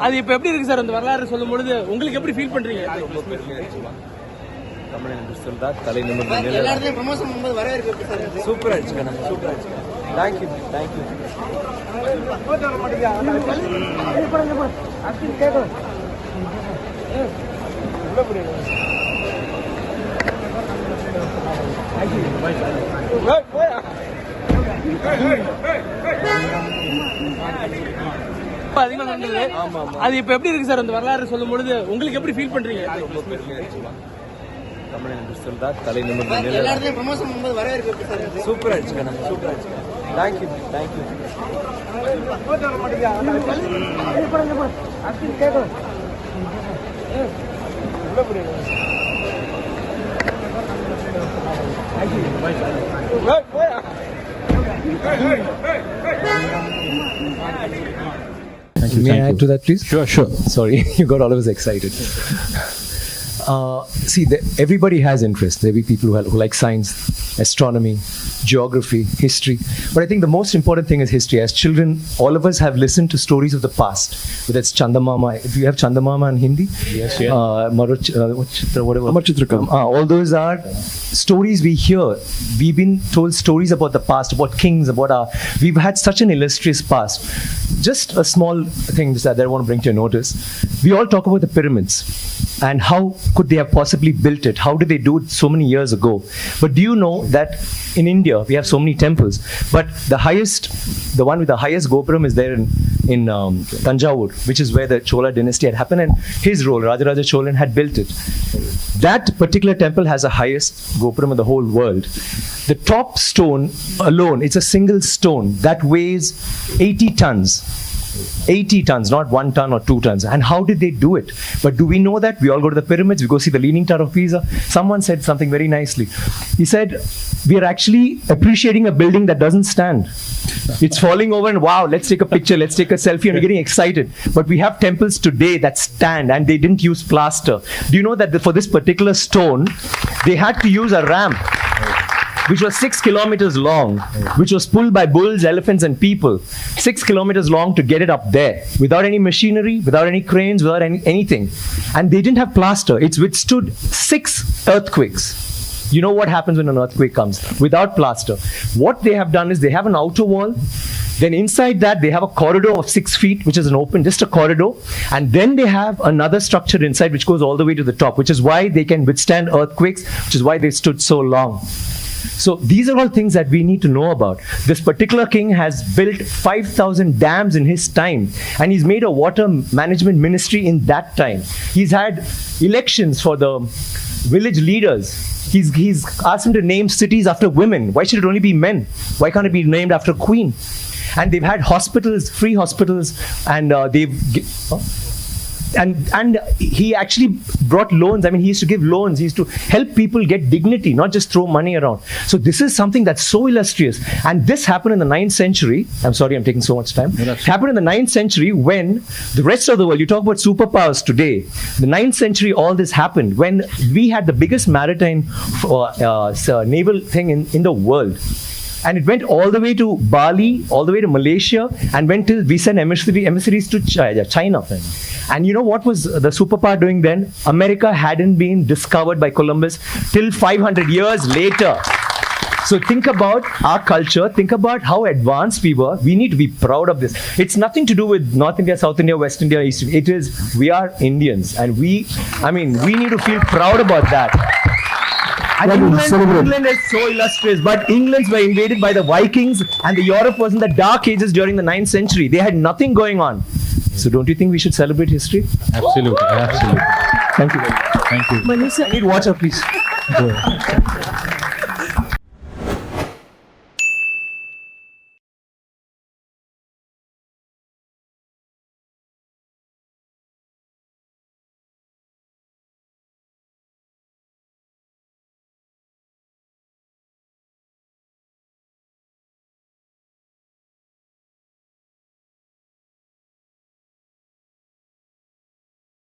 அது இப்ப எப்படி இருக்கு சார் அந்த வரலாறு சொல்லும் பொழுது உங்களுக்கு எப்படி ஃபீல் பண்றீங்க? ரொம்ப பெருமையா இருக்குமா தமிழ் இண்டஸ்ட்ரியல் தான் தலை நிமிர்ந்து ப்ரமோஷன் பண்ணும்போது வரவேற்பு சார் சூப்பரா ஆயிடுச்சுங்க. சூப்பரா ஆயிடுச்சு. Thank you thank you. அது இப்ப எப்படி இருக்கு சார் அந்த வரலாறு சொல்லும் பொழுது உங்களுக்கு எப்படி ஃபீல் பண்றீங்க? ரொம்ப பெருமையா இருக்குமா தமிழ் இண்டஸ்ட்ரியல் தான் தலை நிமிர்ந்து ப்ரமோஷன் பண்ணும்போது வரவேற்பு சார் சூப்பரா ஆயிடுச்சுங்க. சூப்பரா ஆயிடுச்சு. Thank you thank you. May I add to that, please? Sure. Sorry, you got all of us excited. See, everybody has interest. There will be people who like science, astronomy, geography, history. But I think the most important thing is history. As children, all of us have listened to stories of the past. Whether it's Chandamama. Do you have Chandamama in Hindi? Yes, yeah. Whatever. All those are stories we hear. We've been told stories about the past, about kings, we've had such an illustrious past. Just a small thing that I want to bring to your notice. We all talk about the pyramids and how could they have possibly built it? How did they do it so many years ago? But do you know that in India we have so many temples, but the one with the highest Gopuram is there in Tanjavur, which is where the Chola dynasty had happened, and his role, Rajaraja Cholan, had built it. That particular temple has the highest Gopuram in the whole world. The top stone alone, it's a single stone that weighs 80 tons. 80 tons, not 1 ton or 2 tons. And how did they do it? But do we know that? We all go to the pyramids, we go see the Leaning Tower of Pisa. Someone said something very nicely. He said, we are actually appreciating a building that doesn't stand. It's falling over and wow, let's take a picture, let's take a selfie, and we're getting excited. But we have temples today that stand and they didn't use plaster. Do you know that for this particular stone, they had to use a ramp which was 6 kilometers long, which was pulled by bulls, elephants, and people. 6 kilometers long to get it up there, without any machinery, without any cranes, without anything. And they didn't have plaster. It's withstood 6 earthquakes. You know what happens when an earthquake comes? Without plaster. What they have done is they have an outer wall. Then inside that, they have a corridor of 6 feet, which is an open, just a corridor. And then they have another structure inside, which goes all the way to the top, which is why they can withstand earthquakes, which is why they stood so long. So these are all things that we need to know about. This particular king has built 5,000 dams in his time, and he's made a water management ministry in that time. He's had elections for the village leaders. He's asked them to name cities after women. Why should it only be men? Why can't it be named after a queen? And they've had hospitals, free hospitals, and And he actually brought loans. I mean, he used to give loans. He used to help people get dignity, not just throw money around. So this is something that's so illustrious. And this happened in the 9th century. I'm sorry, I'm taking so much time. It happened in the 9th century when the rest of the world, you talk about superpowers today. The 9th century, all this happened when we had the biggest maritime naval thing in the world. And it went all the way to Bali, all the way to Malaysia, and went till we sent emissaries to China. And you know what was the superpower doing then? America hadn't been discovered by Columbus till 500 years later. So think about our culture, think about how advanced we were. We need to be proud of this. It's nothing to do with North India, South India, West India, East India. It is, we are Indians, and we need to feel proud about that. And England is so illustrious, but England were invaded by the Vikings, and Europe was in the dark ages during the 9th century. They had nothing going on. So don't you think we should celebrate history? Absolutely. Thank you. Thank you. Manisha, I need water, please.